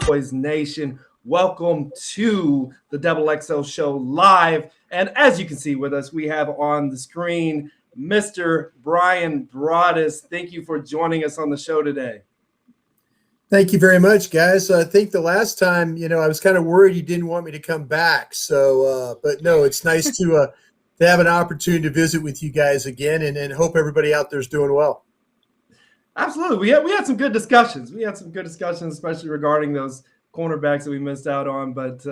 Boys Nation? Welcome to the Double XL Show live. And as you can see with us, we have on the screen Mr. Bryan Broaddus. Thank you for joining us on the show today. Thank you very much, guys. I think the last time, I was kind of worried you didn't want me to come back. So, but no, it's nice to have an opportunity to visit with you guys again, and hope everybody out there is doing well. Absolutely. We had some good discussions. Especially regarding those cornerbacks that we missed out on. But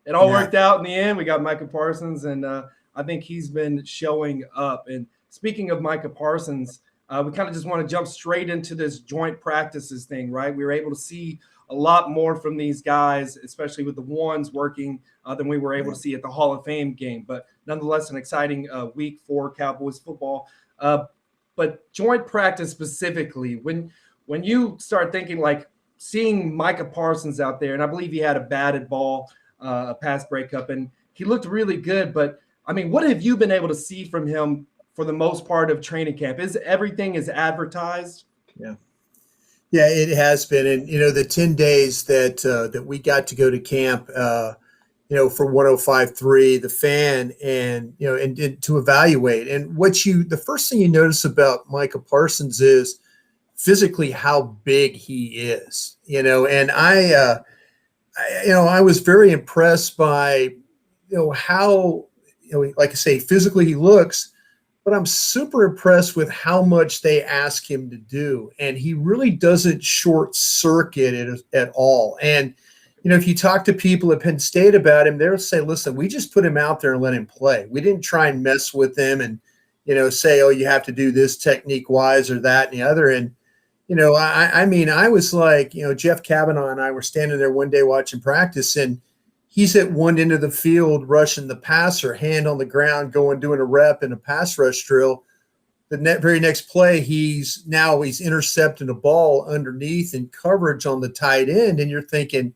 it all worked out in the end. We got Micah Parsons, and I think he's been showing up. And speaking of Micah Parsons, we kind of just want to jump straight into this joint practices thing, right? We were able to see a lot more from these guys, especially with the ones working, than we were able to see at the Hall of Fame game. But nonetheless, an exciting week for Cowboys football. But joint practice specifically, when you start thinking like seeing Micah Parsons out there, and I believe he had a batted ball, a pass breakup, and he looked really good. But I mean, what have you been able to see from him for the most part of training camp? Is everything as advertised? Yeah, it has been. And, the 10 days that we got to go to camp, for 105.3, the Fan, and to evaluate. And the first thing you notice about Micah Parsons is physically how big he is. And I was very impressed by how like I say, physically he looks, but I'm super impressed with how much they ask him to do, and he really doesn't short circuit it at all. And if you talk to people at Penn State about him, they'll say, listen, we just put him out there and let him play. We didn't try and mess with him and, say, oh, you have to do this technique wise or that and the other. And, I was like, Jeff Kavanaugh and I were standing there one day watching practice, and he's at one end of the field rushing the passer, hand on the ground, doing a rep in a pass rush drill. The very next play, he's intercepting a ball underneath in coverage on the tight end. And you're thinking,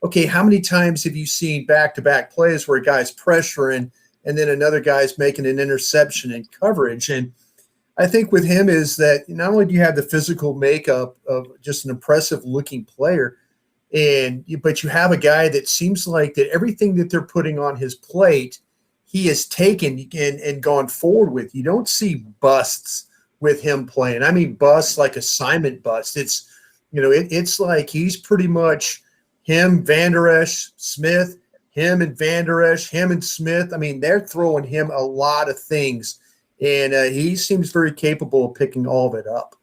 okay, how many times have you seen back-to-back plays where a guy's pressuring and then another guy's making an interception in coverage? And I think with him is that not only do you have the physical makeup of just an impressive-looking player, but you have a guy that seems like that everything that they're putting on his plate, he has taken and gone forward with. You don't see busts with him playing. I mean busts like assignment busts. It's like he's pretty much – him, Van Der Esch, Smith, him and Van Der Esch, him and Smith. I mean, they're throwing him a lot of things, and he seems very capable of picking all of it up.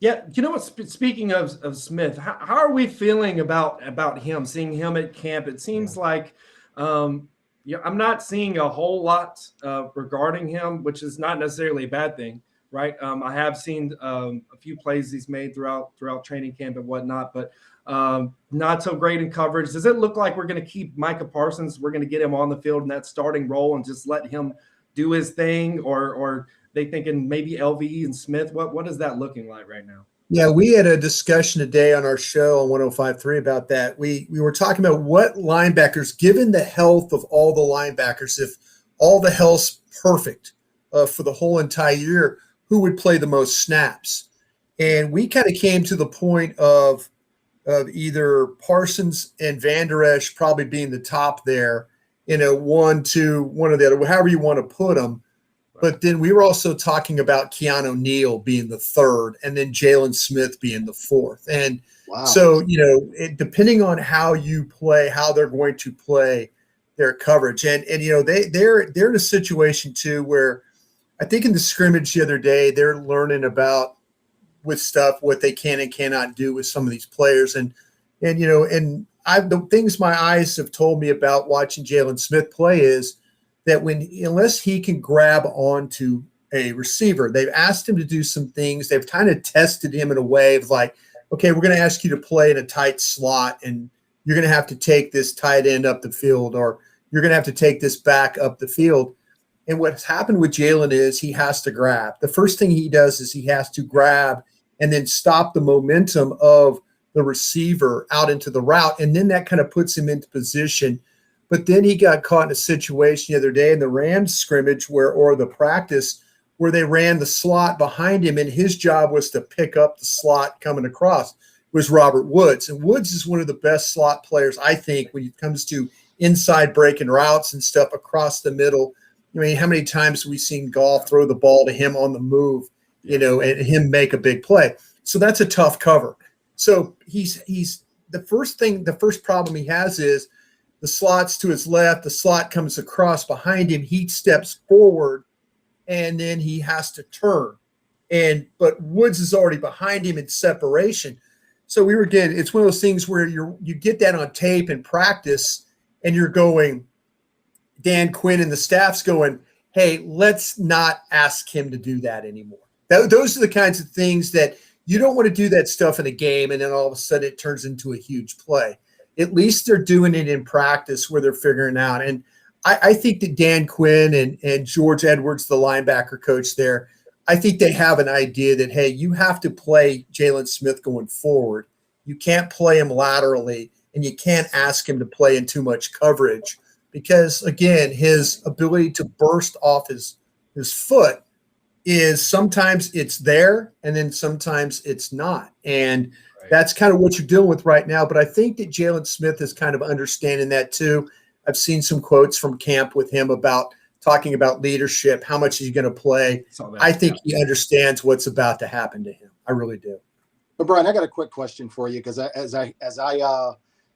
Yeah, you know what? Speaking of Smith, how are we feeling about him? Seeing him at camp, it seems like I'm not seeing a whole lot regarding him, which is not necessarily a bad thing, right? I have seen a few plays he's made throughout training camp and whatnot, but not so great in coverage. Does it look like we're going to keep Micah Parsons? We're going to get him on the field in that starting role and just let him do his thing, or they thinking maybe LVE and Smith? What is that looking like right now? Yeah, we had a discussion today on our show on 105.3 about that. We were talking about what linebackers, given the health of all the linebackers, if all the health's perfect for the whole entire year, who would play the most snaps? And we kind of came to the point of either Parsons and Van Der Esch probably being the top there, one, two, one or the other, however you want to put them. But then we were also talking about Keanu Neal being the third, and then Jalen Smith being the fourth. And so, depending on how you play, how they're going to play their coverage. And they're in a situation too where I think in the scrimmage the other day, they're learning about with stuff, what they can and cannot do with some of these players. And the things my eyes have told me about watching Jalen Smith play is that unless he can grab onto a receiver, they've asked him to do some things. They've kind of tested him in a way of like, okay, we're going to ask you to play in a tight slot, and you're going to have to take this tight end up the field, or you're going to have to take this back up the field. And what's happened with Jalen is he has to grab. The first thing he does is he has to grab and then stop the momentum of the receiver out into the route. And then that kind of puts him into position. But then he got caught in a situation the other day in the Rams scrimmage or the practice where they ran the slot behind him, and his job was to pick up the slot coming across, was Robert Woods. And Woods is one of the best slot players, I think, when it comes to inside breaking routes and stuff across the middle. I mean, how many times have we seen Goff throw the ball to him on the move, and him make a big play? So that's a tough cover. So he's the first problem he has is the slot's to his left, the slot comes across behind him, he steps forward, and then he has to turn. But Woods is already behind him in separation. So it's one of those things where you get that on tape in practice, and you're going, Dan Quinn and the staff's going, hey, let's not ask him to do that anymore. Those are the kinds of things that you don't want to do that stuff in a game, and then all of a sudden it turns into a huge play. At least they're doing it in practice where they're figuring out. And I think that Dan Quinn and George Edwards, the linebacker coach there, I think they have an idea that, hey, you have to play Jalen Smith going forward. You can't play him laterally, and you can't ask him to play in too much coverage because, again, his ability to burst off his foot is sometimes it's there and then sometimes it's not. And that's kind of what you're dealing with right now. But I think that Jalen Smith is kind of understanding that too. I've seen some quotes from camp with him about talking about leadership, how much is he going to play. I think he understands what's about to happen to him. I really do. But Bryan, I got a quick question for you because as I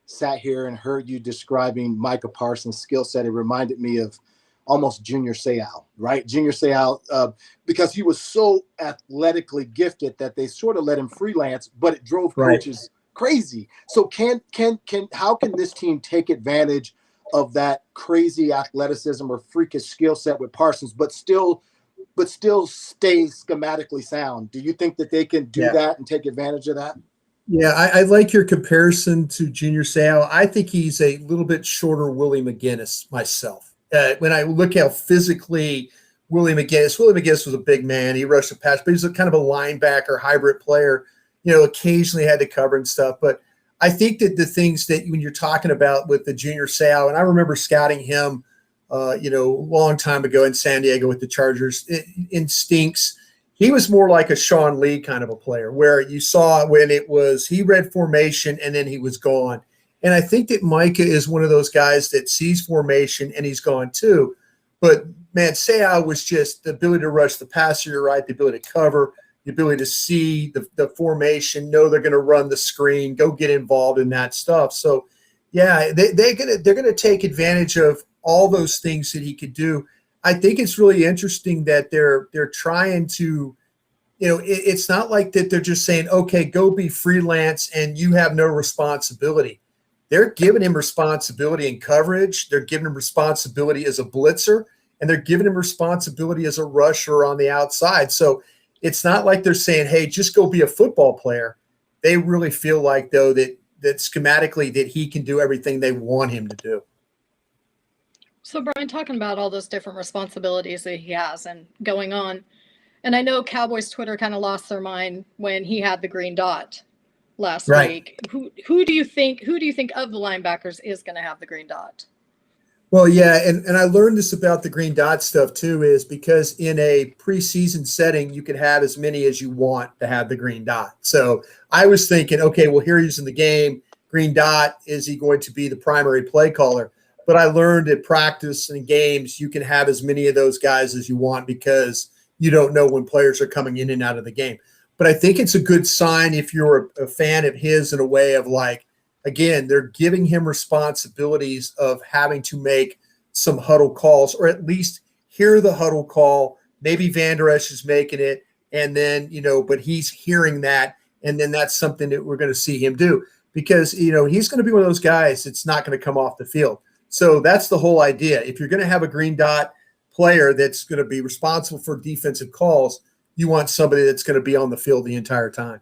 sat here and heard you describing Micah Parsons' skill set, it reminded me of almost Junior Seau, right? Junior Seau, because he was so athletically gifted that they sort of let him freelance, but it drove coaches crazy. So how can this team take advantage of that crazy athleticism or freakish skill set with Parsons, but still stay schematically sound? Do you think that they can do that and take advantage of that? Yeah, I like your comparison to Junior Seau. I think he's a little bit shorter Willie McGinnis myself. When I look how physically Willie McGinnis was a big man. He rushed the pass, but he's a kind of a linebacker hybrid player, occasionally had to cover and stuff. But I think that the things that when you're talking about with the Junior Seau, and I remember scouting him, a long time ago in San Diego with the Chargers, instincts. He was more like a Sean Lee kind of a player where you saw when it was he read formation and then he was gone. And I think that Micah is one of those guys that sees formation and he's gone too. But, man, Seau was just the ability to rush the passer, you're right, the ability to cover, the ability to see the formation, know they're going to run the screen, go get involved in that stuff. So, yeah, they're gonna take advantage of all those things that he could do. I think it's really interesting that they're trying to, it's not like that they're just saying, okay, go be freelance and you have no responsibility. They're giving him responsibility in coverage. They're giving him responsibility as a blitzer, and they're giving him responsibility as a rusher on the outside. So it's not like they're saying, hey, just go be a football player. They really feel like, though, that schematically that he can do everything they want him to do. So, Bryan, talking about all those different responsibilities that he has and going on, and I know Cowboys Twitter kind of lost their mind when he had the green dot last week. Who do you think of the linebackers is going to have the green dot? Well, yeah, and I learned this about the green dot stuff too, is because in a preseason setting, you can have as many as you want to have the green dot. So I was thinking, okay, well, here he's in the game, green dot, is he going to be the primary play caller? But I learned at practice and games, you can have as many of those guys as you want because you don't know when players are coming in and out of the game. But I think it's a good sign if you're a fan of his in a way of like, again, they're giving him responsibilities of having to make some huddle calls or at least hear the huddle call. Maybe Van Der Esch is making it, and then, but he's hearing that, and then that's something that we're going to see him do because, he's going to be one of those guys that's not going to come off the field. So that's the whole idea. If you're going to have a green dot player that's going to be responsible for defensive calls, you want somebody that's going to be on the field the entire time.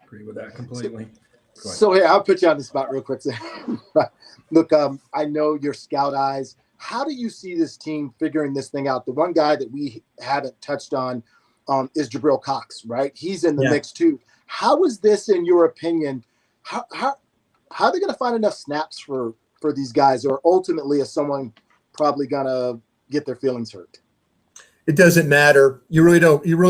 Agree with that completely. So here, I'll put you on the spot real quick. Look, I know your scout eyes. How do you see this team figuring this thing out? The one guy that we haven't touched on is Jabril Cox, right? He's in the mix too. How is this, in your opinion, how are they going to find enough snaps for these guys, or ultimately is someone probably going to get their feelings hurt? it doesn't matter. You really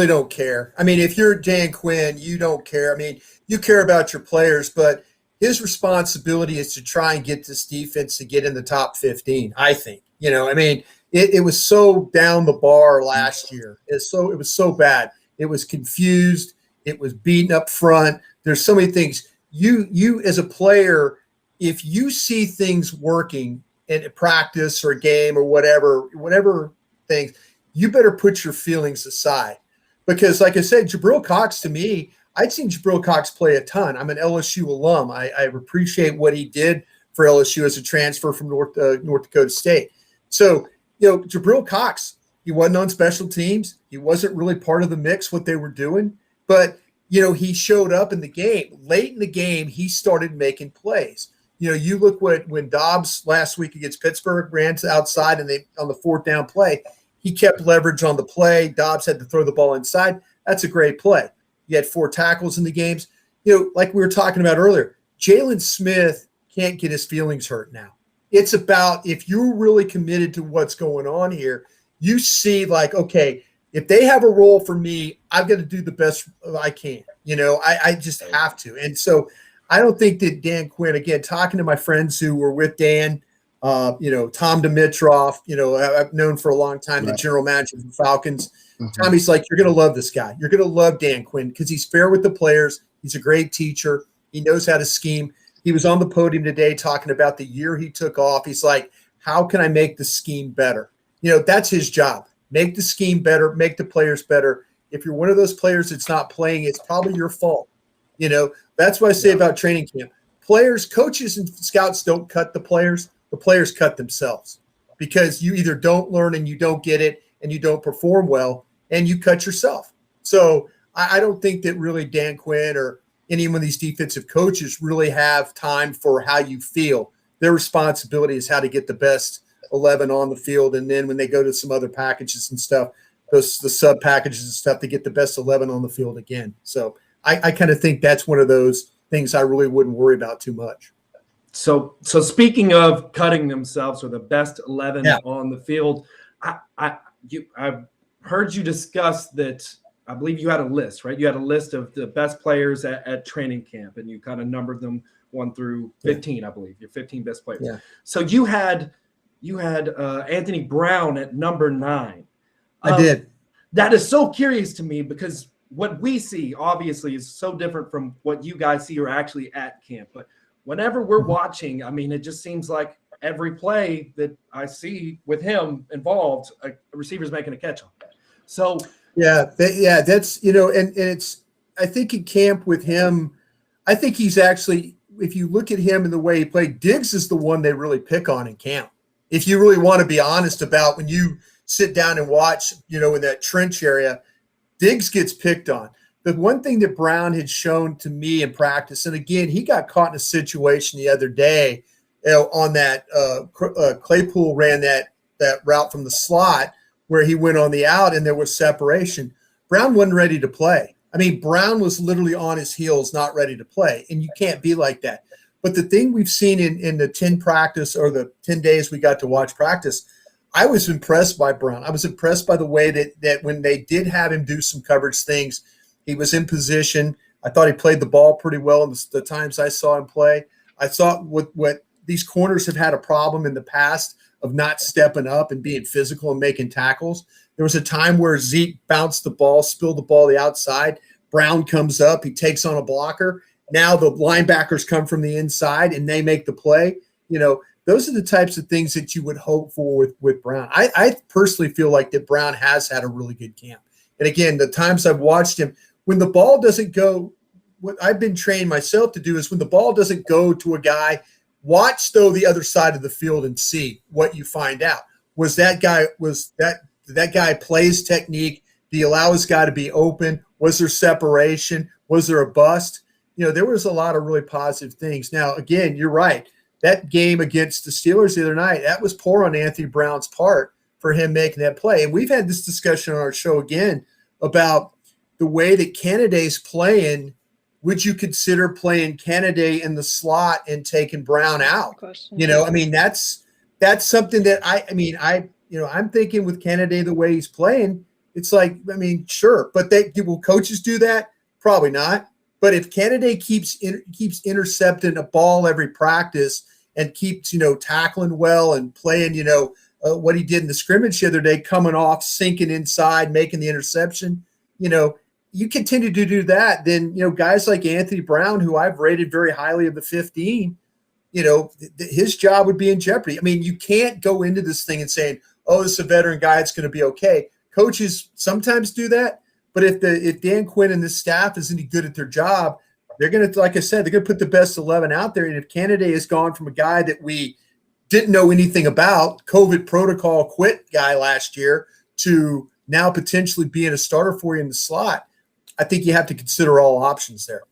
don't care. I mean, if you're Dan Quinn, you don't care. I mean, you care about your players, but his responsibility is to try and get this defense to get in the top 15, I think. I mean, it was so down the bar last year. It was so bad. It was confused. It was beaten up front. There's so many things. You as a player, if you see things working in a practice or a game or whatever things, you better put your feelings aside. Because like I said, Jabril Cox, to me, I'd seen Jabril Cox play a ton. I'm an LSU alum. I appreciate what he did for LSU as a transfer from North Dakota State. So, Jabril Cox, he wasn't on special teams. He wasn't really part of the mix, what they were doing. But, he showed up in the game. Late in the game, he started making plays. You look when Dobbs last week against Pittsburgh ran to outside and on the 4th down play, he kept leverage on the play. Dobbs had to throw the ball inside. That's a great play. You had 4 tackles in the games. Like we were talking about earlier, Jalen Smith can't get his feelings hurt now. It's about, if you're really committed to what's going on here, you see like, okay, if they have a role for me, I've got to do the best I can. I just have to. And so I don't think that Dan Quinn, again, talking to my friends who were with Dan, Tom Dimitroff, I've known for a long time, the general manager of the Falcons. Mm-hmm. Tommy's like, you're going to love this guy. You're going to love Dan Quinn because he's fair with the players. He's a great teacher. He knows how to scheme. He was on the podium today talking about the year he took off. He's like, how can I make the scheme better? That's his job. Make the scheme better, make the players better. If you're one of those players that's not playing, it's probably your fault. That's what I say about training camp. Players, coaches, and scouts don't cut the players cut themselves because you either don't learn and you don't get it and you don't perform well and you cut yourself. So I don't think that really Dan Quinn or any one of these defensive coaches really have time for how you feel. Their responsibility is how to get the best 11 on the field. And then when they go to some other packages and stuff, the sub packages and stuff, to get the best 11 on the field again. So I kind of think that's one of those things I really wouldn't worry about too much. So speaking of cutting themselves or the best 11 on the field, I've heard you discuss that. I believe you had a list, right? You had a list of the best players at training camp, and you kind of numbered them 1 through 15, I believe. Your 15 best players. Yeah. So you had Anthony Brown at number 9. I did. That is so curious to me because what we see obviously is so different from what you guys see or actually at camp. But whenever we're watching, I mean, it just seems like every play that I see with him involved, a receiver's making a catch on that. So that's and it's, I think in camp with him, I think he's actually, if you look at him and the way he played, Diggs is the one they really pick on in camp. If you really want to be honest about when you sit down and watch, in that trench area, Diggs gets picked on. The one thing that Brown had shown to me in practice, and again, he got caught in a situation the other day on that Claypool ran that route from the slot where he went on the out and there was separation. Brown wasn't ready to play. I mean, Brown was literally on his heels, not ready to play, and you can't be like that. But the thing we've seen in the 10 practice or the 10 days we got to watch practice, I was impressed by Brown. I was impressed by the way that when they did have him do some coverage things, he was in position. I thought he played the ball pretty well in the times I saw him play. I thought what these corners have had a problem in the past of not stepping up and being physical and making tackles. There was a time where Zeke bounced the ball, spilled the ball the outside. Brown comes up, he takes on a blocker. Now the linebackers come from the inside and they make the play. Those are the types of things that you would hope for with Brown. I personally feel like that Brown has had a really good camp. And again, the times I've watched him, when the ball doesn't go, what I've been trained myself to do is when the ball doesn't go to a guy, watch though the other side of the field and see what you find out. Did that guy play his technique? Do you allow his guy to be open? Was there separation? Was there a bust? There was a lot of really positive things. Now, again, you're right. That game against the Steelers the other night, that was poor on Anthony Brown's part for him making that play. And we've had this discussion on our show again about the way that Canada's playing. Would you consider playing Canada in the slot and taking Brown out? I mean, that's something that I'm thinking with Canada the way he's playing, It's like, I mean, sure, but will coaches do that? Probably not. But if Kennedy keeps intercepting a ball every practice and keeps, tackling well and playing, what he did in the scrimmage the other day, coming off, sinking inside, making the interception, you continue to do that, then, guys like Anthony Brown, who I've rated very highly of the 15, his job would be in jeopardy. I mean, you can't go into this thing and saying, oh, this is a veteran guy, it's going to be okay. Coaches sometimes do that, but if Dan Quinn and this staff is any good at their job, they're going to, like I said, they're going to put the best 11 out there. And if Kennedy has gone from a guy that we didn't know anything about, COVID protocol quit guy last year, to now potentially being a starter for you in the slot, I think you have to consider all options there.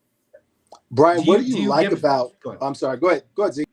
Brian, what do you like about – I'm sorry. Go ahead. Go ahead, Zeke.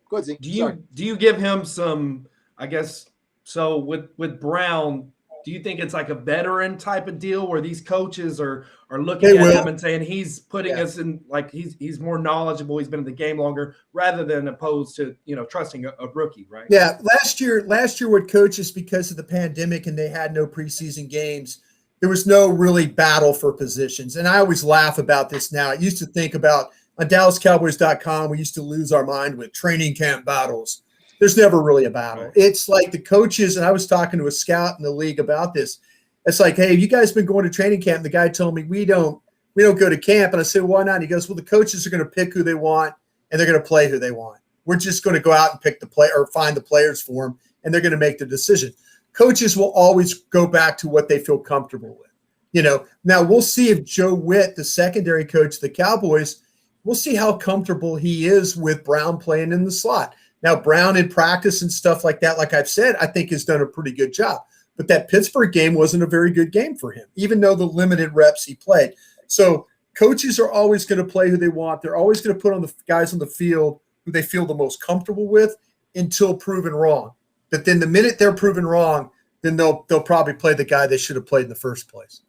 Go ahead, Zeke. Do you give him some – I guess – so with Brown, do you think it's like a veteran type of deal where these coaches are looking at him and saying he's putting us in – like he's more knowledgeable, he's been in the game longer, rather than opposed to, trusting a rookie, right? Yeah. Last year with coaches, because of the pandemic and they had no preseason games – there was no really battle for positions. And I always laugh about this now. I used to think about on DallasCowboys.com, we used to lose our mind with training camp battles. There's never really a battle. Right. It's like the coaches, and I was talking to a scout in the league about this. It's like, hey, have you guys been going to training camp? And the guy told me, we don't go to camp. And I said, why not? And he goes, well, the coaches are going to pick who they want and they're going to play who they want. We're just going to go out and pick the play or find the players for them, and they're going to make the decision. Coaches will always go back to what they feel comfortable with. Now we'll see if Joe Witt, the secondary coach of the Cowboys, we'll see how comfortable he is with Brown playing in the slot. Now, Brown in practice and stuff like that, like I've said, I think has done a pretty good job. But that Pittsburgh game wasn't a very good game for him, even though the limited reps he played. So coaches are always going to play who they want. They're always going to put on the guys on the field who they feel the most comfortable with until proven wrong. But then the minute they're proven wrong, then they'll probably play the guy they should have played in the first place.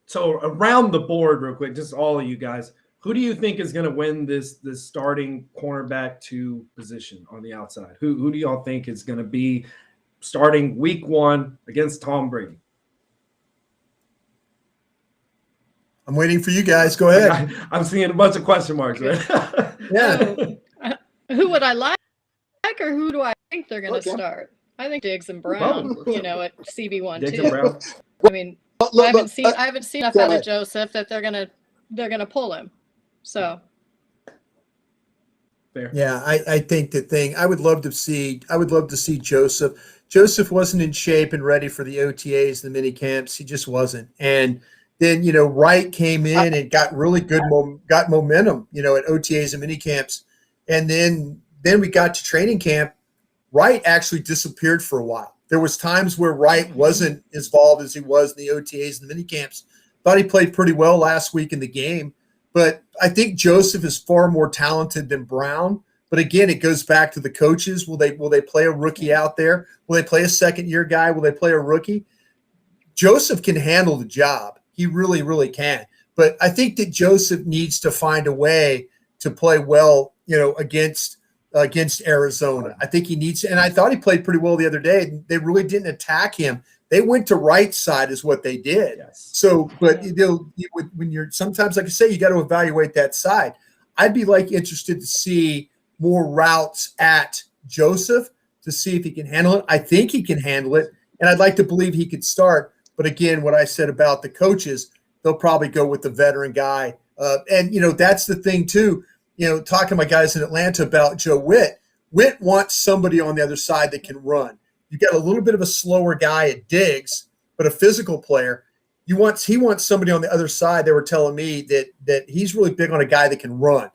So around the board, real quick, just all of you guys, who do you think is going to win this starting cornerback 2 position on the outside? Who do y'all think is going to be starting week 1 against Tom Brady? I'm waiting for you guys. Go ahead. I'm seeing a bunch of question marks, right? Yeah. Who would I like, or who do I think they're going to start? I think Diggs and Brown, at CB1 Diggs too. and Brown. I mean, I haven't seen enough out of Joseph that they're gonna pull him. So fair. Yeah, I think I would love to see Joseph. Joseph wasn't in shape and ready for the OTAs, the mini camps. He just wasn't. And then Wright came in and got really good got momentum, at OTAs and mini camps. And then we got to training camp. Wright actually disappeared for a while. There was times where Wright wasn't as involved as he was in the OTAs and the mini camps. Thought he played pretty well last week in the game. But I think Joseph is far more talented than Brown. But again, it goes back to the coaches. Will they play a rookie out there? Will they play a second-year guy? Will they play a rookie? Joseph can handle the job. He really, really can. But I think that Joseph needs to find a way to play well, against Arizona. I think he needs to, and I thought he played pretty well the other day. They really didn't attack him. They went to right side is what they did. Yes. So, but when you're sometimes, like I say, you got to evaluate that side. I'd be interested to see more routes at Joseph to see if he can handle it. I think he can handle it, and I'd like to believe he could start. But again, what I said about the coaches, they'll probably go with the veteran guy. And that's the thing too. Talking to my guys in Atlanta about Joe Witt. Witt wants somebody on the other side that can run. You got a little bit of a slower guy at Diggs, but a physical player. He wants somebody on the other side. They were telling me that he's really big on a guy that can run.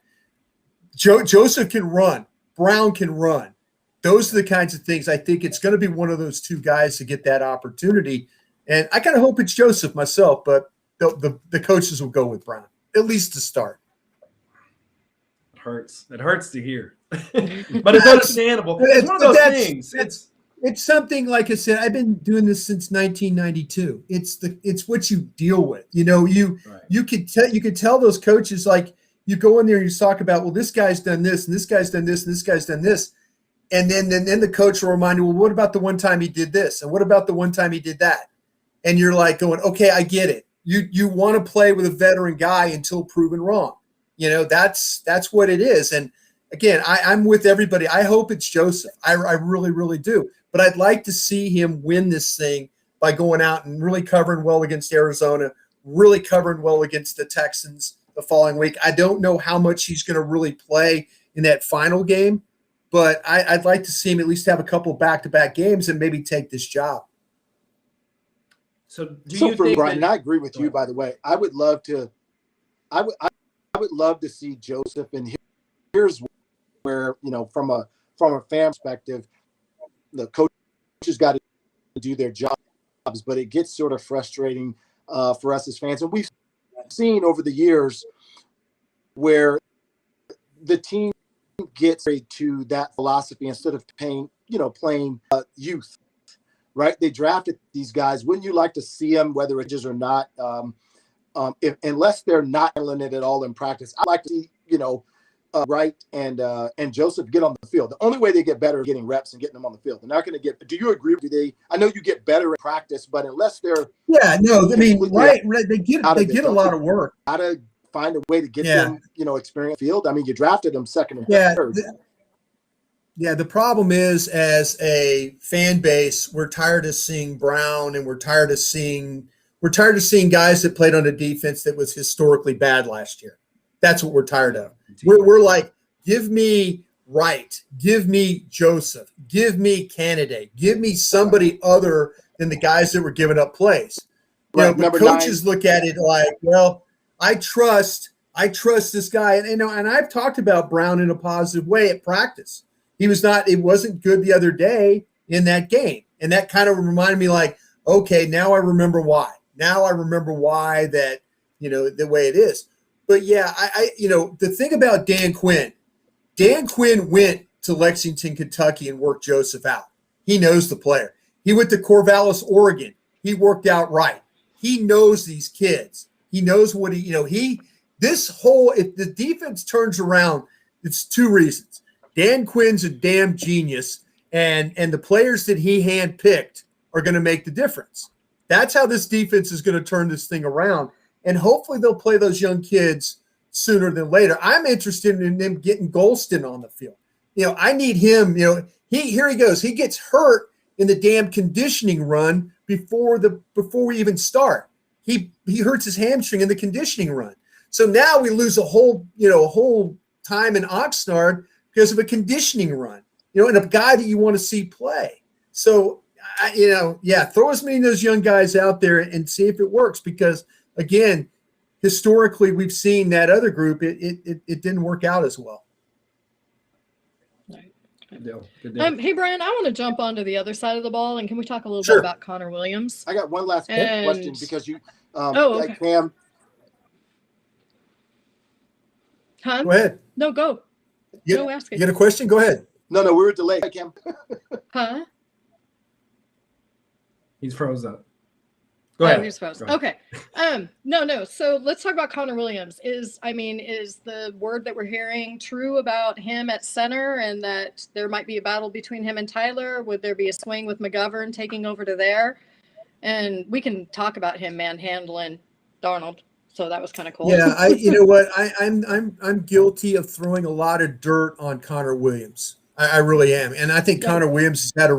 Joseph can run. Brown can run. Those are the kinds of things. I think it's going to be one of those 2 guys to get that opportunity. And I kind of hope it's Joseph myself, but the coaches will go with Brown, at least to start. It hurts to hear, but it's understandable. It's one of those things. It's something, like I said, I've been doing this since 1992. It's what you deal with. You could tell those coaches, like, you go in there and you talk about, well, this guy's done this and this guy's done this and this guy's done this, and then the coach will remind you, well, what about the one time he did this and what about the one time he did that? and you're like going, okay, I get it. You want to play with a veteran guy until proven wrong. That's what it is. And again, I'm with everybody. I hope it's Joseph. I really, really do. But I'd like to see him win this thing by going out and really covering well against Arizona, really covering well against the Texans the following week. I don't know how much he's going to really play in that final game, but I'd like to see him at least have a couple back-to-back games and maybe take this job. So you for think Bryan, that, I agree with you, by the way. I would love to see Joseph, and here's where, from a fan perspective, the coaches got to do their jobs, but it gets sort of frustrating for us as fans. And we've seen over the years where the team gets to that philosophy instead of playing youth. Right, they drafted these guys. Wouldn't you like to see them, whether it is or not, unless they're not handling it at all in practice? I like to see, Wright and Joseph get on the field. The only way they get better is getting reps and getting them on the field. They're not going to get. Do you agree? I know you get better in practice, but unless they're Right, they get a lot of work. Got to find a way to get them, experience field. I mean, you drafted them second and third. The problem is, as a fan base, we're tired of seeing Brown, and we're tired of seeing guys that played on a defense that was historically bad last year. That's what we're tired of. We're like, give me Wright, give me Joseph, give me Candidate, give me somebody other than the guys that were giving up plays. But coaches look at it like, well, I trust this guy, and I've talked about Brown in a positive way at practice. It wasn't good the other day in that game. And that kind of reminded me like, okay, now I remember why. Now I remember why that, the way it is. But yeah, the thing about Dan Quinn went to Lexington, Kentucky and worked Joseph out. He knows the player. He went to Corvallis, Oregon. He worked out right. He knows these kids. He knows what if the defense turns around, it's two reasons. Dan Quinn's a damn genius, and the players that he handpicked are going to make the difference. That's how this defense is going to turn this thing around, and hopefully they'll play those young kids sooner than later. I'm interested in them getting Golston on the field. I need him. Here he goes. He gets hurt in the damn conditioning run before we even start. He hurts his hamstring in the conditioning run. So now we lose a whole time in Oxnard because of a conditioning run, and a guy that you want to see play. So, throw as many of those young guys out there and see if it works. Because again, historically, we've seen that other group, it didn't work out as well. Right. Good deal. Hey, Bryan, I want to jump onto the other side of the ball, and can we talk a little Sure. bit about Connor Williams? I got one last question because you, okay. Cam. Huh? Go ahead. No, go. You ask it. got a question? Go ahead. No, we were delayed, Cam. Huh? He's froze up. Go ahead. He's froze. Okay. No. So let's talk about Connor Williams. Is the word that we're hearing true about him at center, and that there might be a battle between him and Tyler? Would there be a swing with McGovern taking over to there? And we can talk about him manhandling Darnold. So that was kind of cool. Yeah, you know what? I'm guilty of throwing a lot of dirt on Connor Williams. I really am, and I think Connor Williams has had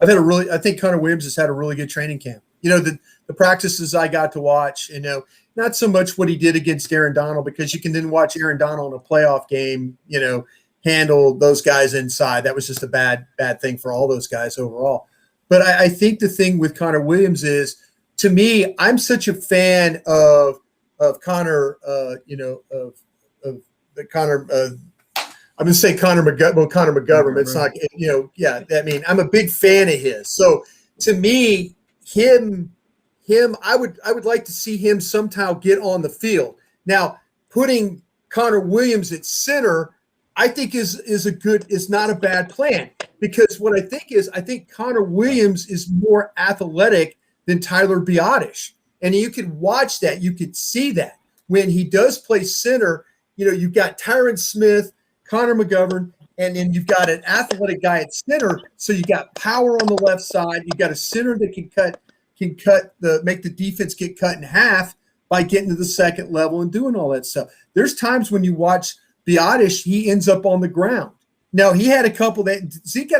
I think Connor Williams has had a really good training camp. The practices I got to watch, not so much what he did against Aaron Donald, because you can then watch Aaron Donald in a playoff game, handle those guys inside. That was just a bad thing for all those guys overall. But I think the thing with Connor Williams is, to me, I'm such a fan of Connor, of the Connor. I'm going to say Connor McGovern. Well, Connor McGovern. It's not, I'm a big fan of his. So to me, him, I would like to see him somehow get on the field. Now, putting Connor Williams at center, I think is not a bad plan, because what I think Connor Williams is more athletic than Tyler Broaddus. And you could watch that. You could see that when he does play center. You've got Tyron Smith, Connor McGovern, and then you've got an athletic guy at center. So you got power on the left side. You've got a center that can make the defense get cut in half by getting to the second level and doing all that stuff. There's times when you watch Broaddus, he ends up on the ground. Now, Zeke had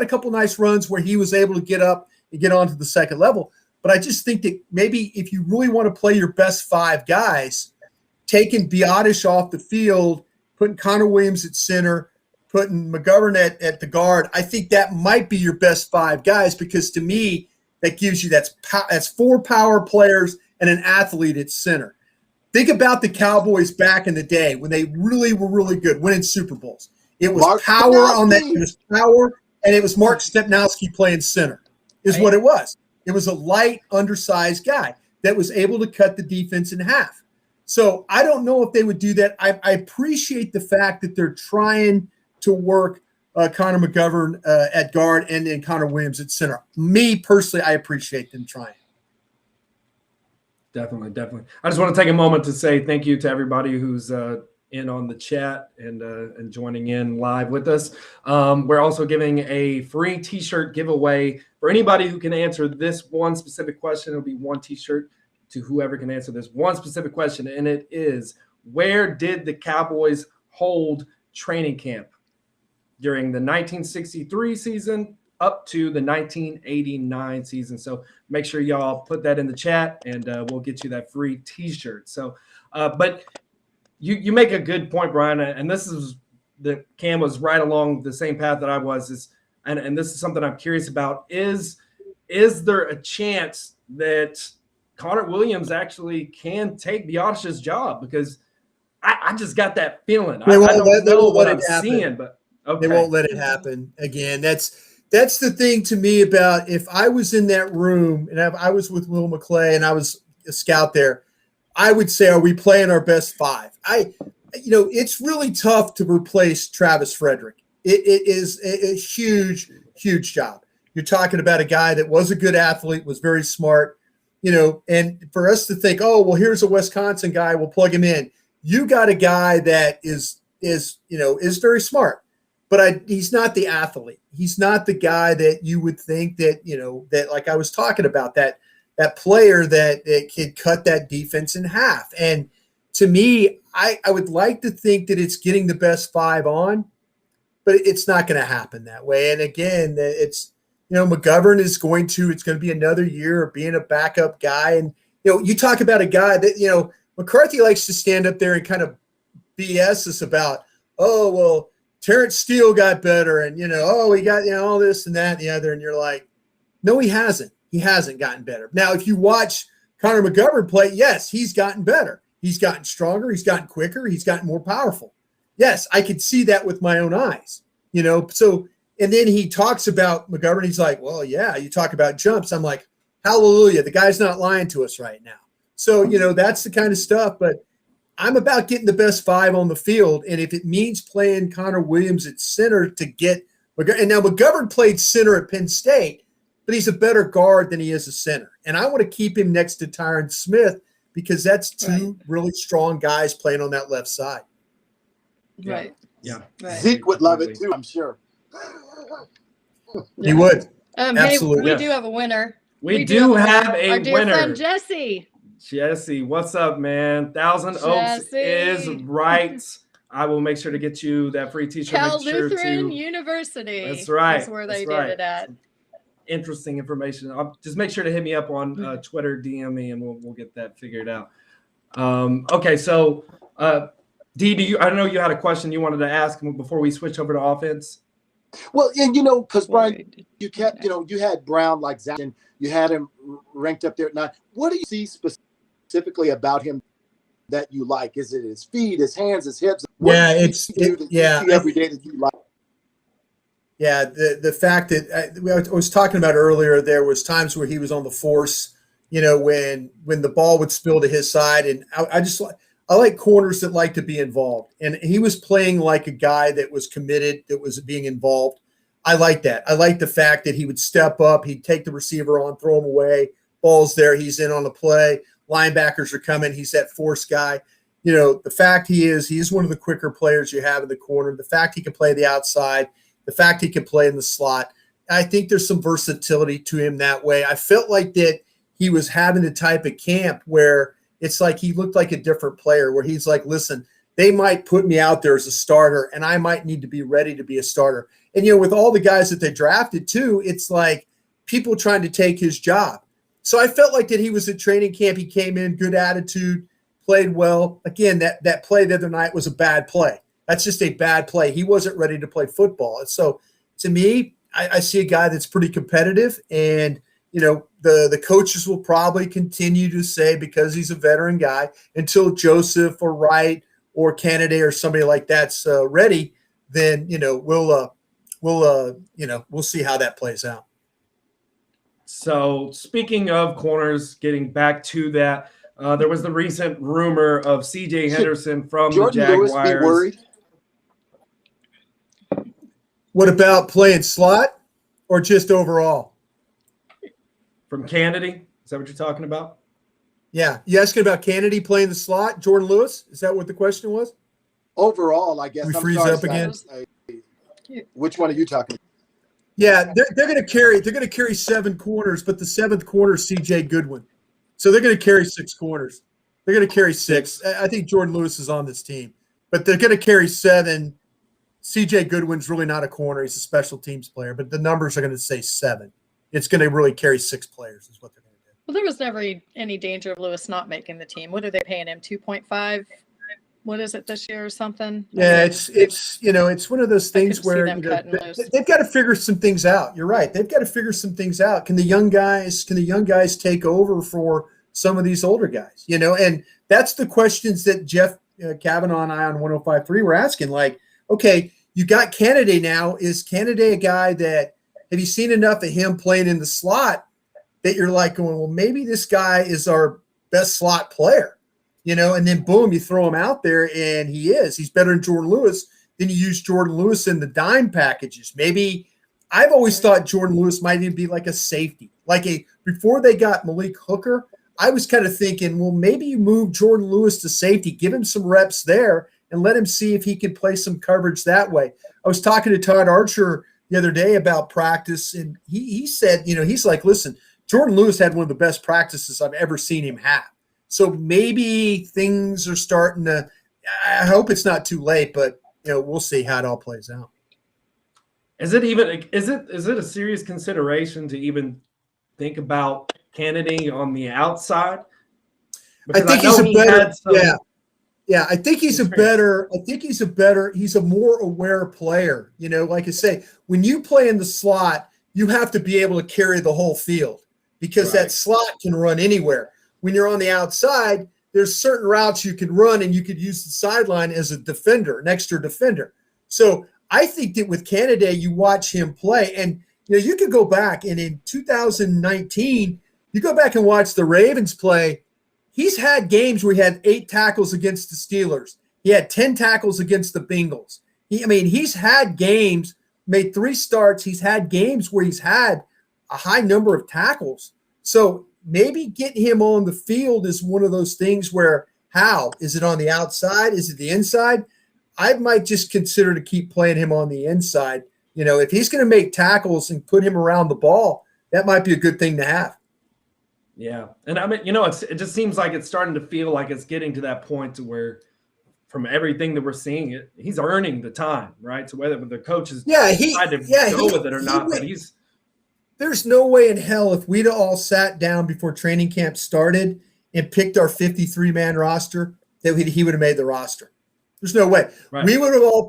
a couple nice runs where he was able to get up and get onto the second level. But I just think that maybe if you really want to play your best 5 guys, taking Broaddus off the field, putting Connor Williams at center, putting McGovern at the guard, I think that might be your best 5 guys, because to me, that gives you that's 4 power players and an athlete at center. Think about the Cowboys back in the day when they really were really good, winning Super Bowls. It was Mark power Stepnowski. on that. It was power, and it was Mark Stepnowski playing center is what it was. It was a light, undersized guy that was able to cut the defense in half. So I don't know if they would do that. I appreciate the fact that they're trying to work Connor McGovern at guard and then Connor Williams at center. Me, personally, I appreciate them trying. Definitely. I just want to take a moment to say thank you to everybody who's in on the chat and joining in live with us. We're also giving a free T-shirt giveaway for anybody who can answer this one specific question. It'll be one T-shirt to whoever can answer this one specific question, and it is: where did the Cowboys hold training camp during the 1963 season up to the 1989 season? So make sure y'all put that in the chat, and we'll get you that free T-shirt. So, but you make a good point, Bryan, and this is Cam was right along the same path that I was. And this is something I'm curious about: is there a chance that Connor Williams actually can take Broaddus' job? Because I just got that feeling. I don't know what I'm seeing, but okay. They won't let it happen again. That's the thing to me about, if I was in that room and I was with Will McClay and I was a scout there, I would say, are we playing our best 5? It's really tough to replace Travis Frederick. It is a huge, huge job. You're talking about a guy that was a good athlete, was very smart, and for us to think, oh, well, here's a Wisconsin guy, we'll plug him in. You got a guy that is very smart, but he's not the athlete. He's not the guy that you would think that like I was talking about, that player that can cut that defense in half. And to me, I would like to think that it's getting the best 5 on, but it's not going to happen that way. And again, it's, McGovern it's going to be another year of being a backup guy. And, you talk about a guy that, McCarthy likes to stand up there and kind of BS us about, oh, well, Terrence Steele got better, and, he got, all this and that and the other. And you're like, no, he hasn't. He hasn't gotten better. Now, if you watch Connor McGovern play, yes, he's gotten better. He's gotten stronger. He's gotten quicker. He's gotten more powerful. Yes, I could see that with my own eyes, So, and then he talks about McGovern. He's like, well, yeah, you talk about jumps. I'm like, hallelujah. The guy's not lying to us right now. So, that's the kind of stuff. But I'm about getting the best 5 on the field. And if it means playing Connor Williams at center to get McGovern, and now McGovern played center at Penn State, but he's a better guard than he is a center. And I want to keep him next to Tyron Smith, because that's 2 really strong guys playing on that left side. Right. Yeah. Right. Zeke would love it too, I'm sure. He would. Absolutely. Hey, we do have a winner. We do have Our a dear winner. friend Jesse. Jesse, what's up, man? Thousand Oaks is right. I will make sure to get you that free T-shirt. Cal Lutheran University. That's right. That's where they did it at. Interesting information. Just make sure to hit me up on Twitter, DM me, and we'll get that figured out. Okay, so D, I know you had a question you wanted to ask before we switch over to offense. Well, and because Bryan, you kept, you had Brown like Zach, and you had him ranked up there at 9. What do you see specifically about him that you like? Is it his feet, his hands, his hips? What You see every day that you like. Yeah, the fact that I was talking about earlier, there was times where he was on the force, when the ball would spill to his side, and I like corners that like to be involved, and he was playing like a guy that was committed, that was being involved. I like that. I like the fact that he would step up, he'd take the receiver on, throw him away, ball's there, he's in on the play, linebackers are coming, he's that force guy. The fact he's one of the quicker players you have in the corner, the fact he can play the outside, the fact he can play in the slot. I think there's some versatility to him that way. I felt like that he was having the type of camp where it's like he looked like a different player, where he's like, listen, they might put me out there as a starter, and I might need to be ready to be a starter. And, with all the guys that they drafted too, it's like people trying to take his job. So I felt like that he was at training camp. He came in, good attitude, played well. Again, that play the other night was a bad play. That's just a bad play. He wasn't ready to play football. And so to me, I see a guy that's pretty competitive, and, the coaches will probably continue to say, because he's a veteran guy, until Joseph or Wright or Kennedy or somebody like that's ready, then, we'll see how that plays out. So speaking of corners, getting back to that, there was the recent rumor of C.J. Henderson from Jordan the Jaguars. Lewis be worried? What about playing slot or just overall? From Kennedy? Is that what you're talking about? Yeah. You asking about Kennedy playing the slot, Jordan Lewis? Is that what the question was? Overall, I guess. We freeze up again. Which one are you talking about? Yeah, they're going to carry 7 corners, but the 7th corner is C.J. Goodwin. So they're going to carry 6 corners. They're going to carry 6. I think Jordan Lewis is on this team, but they're going to carry 7. C.J. Goodwin's really not a corner. He's a special teams player, but the numbers are going to say 7. It's going to really carry 6 players is what they're going to do. Well, there was never any danger of Lewis not making the team. What are they paying him? 2.5? What is it this year or something? Yeah, it's one of those things where they've got to figure some things out. You're right. They've got to figure some things out. Can the young guys take over for some of these older guys? And that's the questions that Jeff Kavanaugh and I on 105.3 were asking. Like, okay, you got Kennedy now. Is Kennedy a guy that have you seen enough of him playing in the slot that you're like going, well, maybe this guy is our best slot player? And then boom, you throw him out there, and he's better than Jordan Lewis. Then you use Jordan Lewis in the dime packages. Maybe I've always thought Jordan Lewis might even be like a safety, before they got Malik Hooker. I was kind of thinking, well, maybe you move Jordan Lewis to safety, give him some reps there, and let him see if he can play some coverage that way. I was talking to Todd Archer the other day about practice, and he said, he's like, listen, Jordan Lewis had one of the best practices I've ever seen him have. So maybe things are starting to – I hope it's not too late, but, we'll see how it all plays out. Is it a serious consideration to even think about Kennedy on the outside? Because I think he's a better – yeah, I think he's he's a more aware player. Like I say, when you play in the slot, you have to be able to carry the whole field because that slot can run anywhere. When you're on the outside, there's certain routes you can run, and you could use the sideline as a defender, an extra defender. So I think that with Kennedy, you watch him play, and you could go back, and in 2019, you go back and watch the Ravens play. He's had games where he had 8 tackles against the Steelers. He had 10 tackles against the Bengals. He's had games, made 3 starts. He's had games where he's had a high number of tackles. So maybe getting him on the field is one of those things where how? Is it on the outside? Is it the inside? I might just consider to keep playing him on the inside. If he's going to make tackles and put him around the ball, that might be a good thing to have. Yeah. And it just seems like it's starting to feel like it's getting to that point to where from everything that we're seeing, he's earning the time, right? So whether the coaches decide to go with it or not, but there's no way in hell if we'd all sat down before training camp started and picked our 53-man roster that he would have made the roster. There's no way. Right. We would have all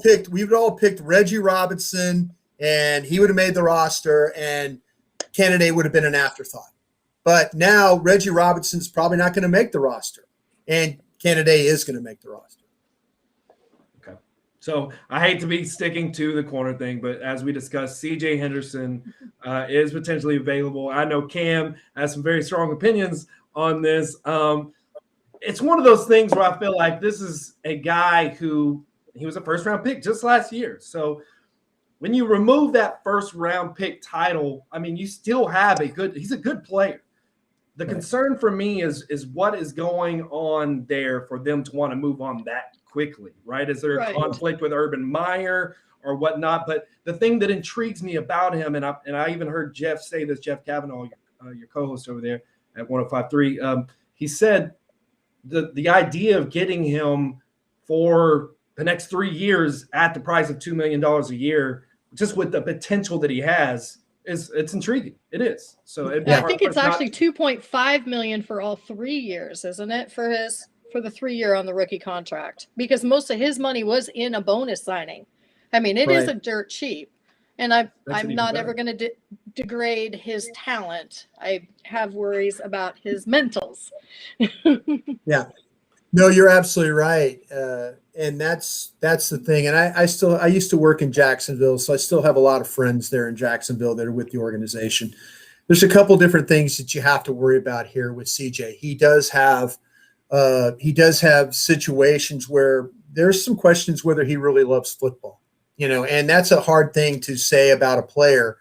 picked Reggie Robinson, and he would have made the roster, and Kennedy would have been an afterthought. But now Reggie Robinson's probably not going to make the roster, and Kennedy is going to make the roster. Okay. So I hate to be sticking to the corner thing, but as we discussed, C.J. Henderson is potentially available. I know Cam has some very strong opinions on this. It's one of those things where I feel like this is a guy who he was a first-round pick just last year. So when you remove that first-round pick title, you still have he's a good player. The concern for me is what is going on there for them to want to move on that quickly, right? Is there a conflict with Urban Meyer or whatnot? But the thing that intrigues me about him, and I even heard Jeff say this, Jeff Kavanaugh, your co-host over there, at 105.3. He said the idea of getting him for the next 3 years at the price of $2 million a year, just with the potential that he has, it's intriguing. It is. So I think it's actually 2.5 million for all 3 years, isn't it? For the 3 year on the rookie contract, because most of his money was in a bonus signing. I mean, it isn't dirt cheap, and I'm not ever going to degrade his talent. I have worries about his mentals. Yeah. No, you're absolutely right. And that's the thing. And I used to work in Jacksonville, so I still have a lot of friends there in Jacksonville that are with the organization. There's a couple different things that you have to worry about here with CJ. He does have situations where there's some questions whether he really loves football, and that's a hard thing to say about a player.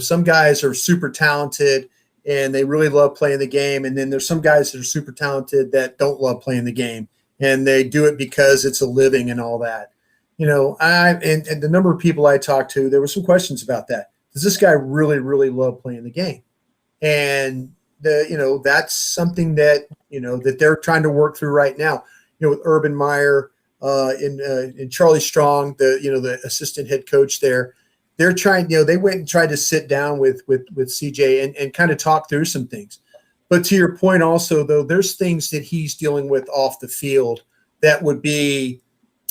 Some guys are super talented and they really love playing the game. And then there's some guys that are super talented that don't love playing the game, and they do it because it's a living and all that. And the number of people I talked to, there were some questions about that. Does this guy really, really love playing the game? And that's something that, that they're trying to work through right now, with Urban Meyer and Charlie Strong, the assistant head coach there. They're trying, they went and tried to sit down with CJ and kind of talk through some things. But to your point also, though, there's things that he's dealing with off the field that would be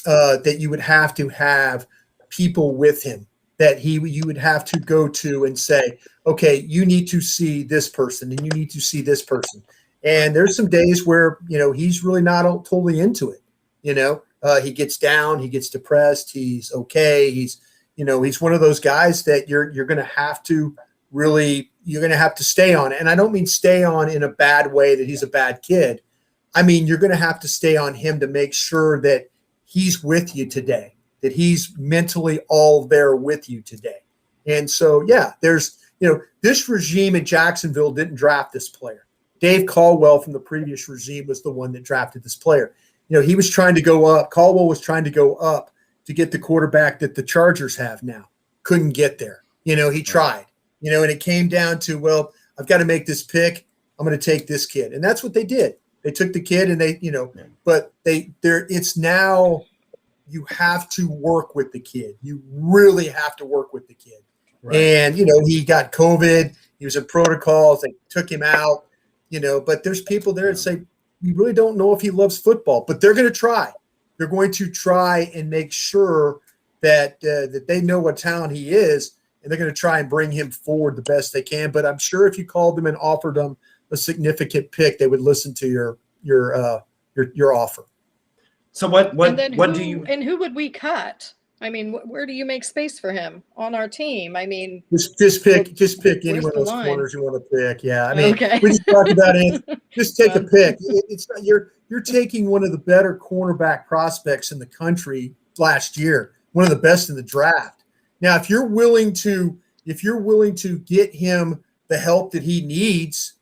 that you would have to have people with him, that you would have to go to and say, okay, you need to see this person and you need to see this person. And there's some days where, he's really not totally into it. He gets down, he gets depressed, he's okay. He's one of those guys that you're going to have to stay on. And I don't mean stay on in a bad way that he's a bad kid. I mean, you're going to have to stay on him to make sure that he's with you today, that he's mentally all there with you today. And so, there's, this regime in Jacksonville didn't draft this player. Dave Caldwell from the previous regime was the one that drafted this player. He was trying to go up. Caldwell was trying to go up to get the quarterback that the Chargers have now. Couldn't get there. He tried, and it came down to, well, I've got to make this pick. I'm going to take this kid. And that's what they did. They took the kid and but it's now you have to work with the kid. You really have to work with the kid. Right. And, he got COVID. He was in protocols. They took him out, but there's people there that say, we really don't know if he loves football, but they're going to try. They're going to try and make sure that they know what talent he is, and they're going to try and bring him forward the best they can. But I'm sure if you called them and offered them a significant pick, they would listen to your offer. So what do you? And who would we cut? I mean, where do you make space for him on our team? I mean, just pick any one of those corners you want to pick. Yeah, I mean, when you talk about it, just take a pick. It's not, you're taking one of the better cornerback prospects in the country last year, one of the best in the draft. Now, if you're willing to get him the help that he needs,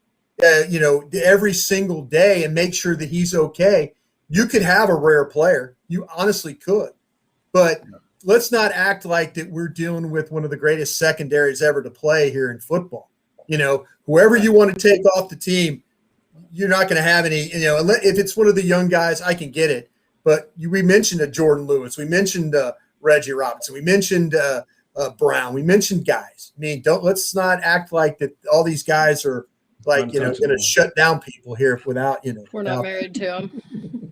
every single day, and make sure that he's okay, you could have a rare player. You honestly could, but let's not act like that we're dealing with one of the greatest secondaries ever to play here in football. Whoever you want to take off the team, you're not going to have any, if it's one of the young guys, I can get it. But we mentioned Jordan Lewis. We mentioned Reggie Robinson. We mentioned Brown. We mentioned guys. I mean, let's not act like that all these guys are like, going to shut down people here without, We're not married to them.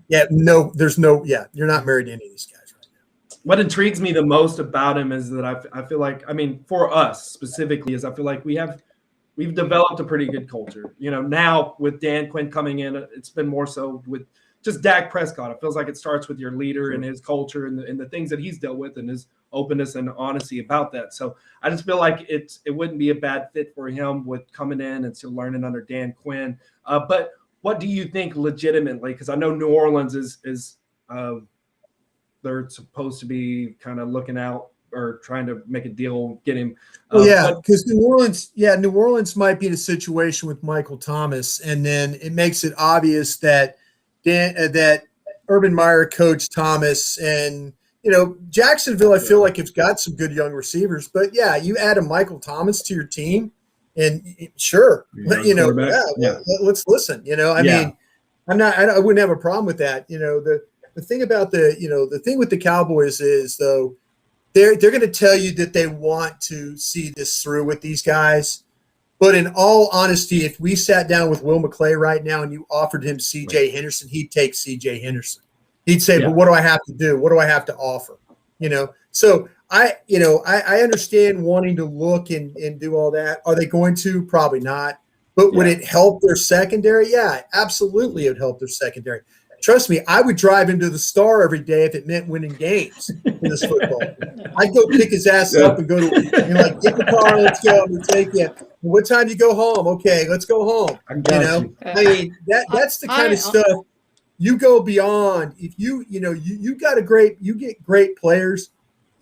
Yeah, no, you're not married to any of these guys. What intrigues me the most about him is that I feel like, for us specifically, is I feel like we've developed a pretty good culture. Now with Dan Quinn coming in, it's been more so with just Dak Prescott. It feels like it starts with your leader and his culture and the things that he's dealt with and his openness and honesty about that. So I just feel like it wouldn't be a bad fit for him with coming in and still learning under Dan Quinn. But what do you think legitimately? Because I know New Orleans is they're supposed to be kind of looking out or trying to make a deal, get him. Because New Orleans might be in a situation with Michael Thomas, and then it makes it obvious that that Urban Meyer coached Thomas, and Jacksonville, I feel like it's got some good young receivers, but you add a Michael Thomas to your team, And sure, let's listen. I mean, I wouldn't have a problem with that. The thing about the thing with the Cowboys is, though, they're going to tell you that they want to see this through with these guys. But in all honesty, if we sat down with Will McClay right now and you offered him C.J. Henderson, he'd take C.J. Henderson. He'd say, but what do I have to do? What do I have to offer? So I understand wanting to look and do all that. Are they going to? Probably not. But would it help their secondary? Yeah, absolutely it would help their secondary. Trust me, I would drive him to the Star every day if it meant winning games in this football. I'd go pick his ass up and go to, get in the car, let's go, and take you. What time do you go home? Okay, let's go home. I mean, that's the kind of stuff you go beyond. If you get great players.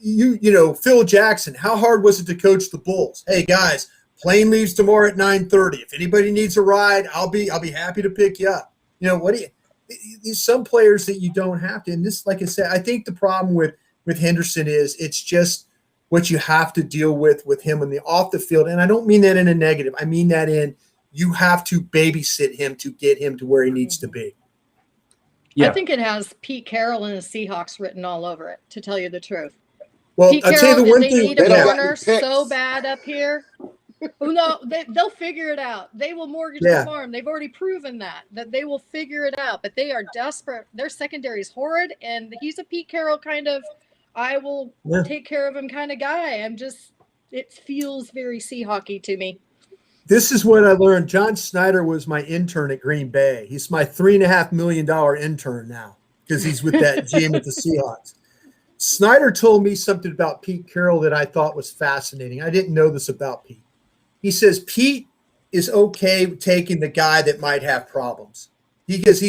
Phil Jackson, how hard was it to coach the Bulls? Hey guys, plane leaves tomorrow at 9:30. If anybody needs a ride, I'll be happy to pick you up. There's some players that you don't have to. And this, like I said, I think the problem with Henderson is it's just what you have to deal with him in the off the field. And I don't mean that in a negative. I mean that in you have to babysit him to get him to where he needs to be. Yeah. I think it has Pete Carroll and the Seahawks written all over it, to tell you the truth. Well, I'll tell you the one thing. They need a corner so bad up here. No, they'll figure it out. They will mortgage the farm. They've already proven that they will figure it out. But they are desperate. Their secondary is horrid, and he's a Pete Carroll kind of, I will take care of him kind of guy. It feels very Seahawky to me. This is what I learned. John Snyder was my intern at Green Bay. He's my $3.5 million intern now because he's with that GM with the Seahawks. Snyder told me something about Pete Carroll that I thought was fascinating. I didn't know this about Pete. He says Pete is okay taking the guy that might have problems. He goes,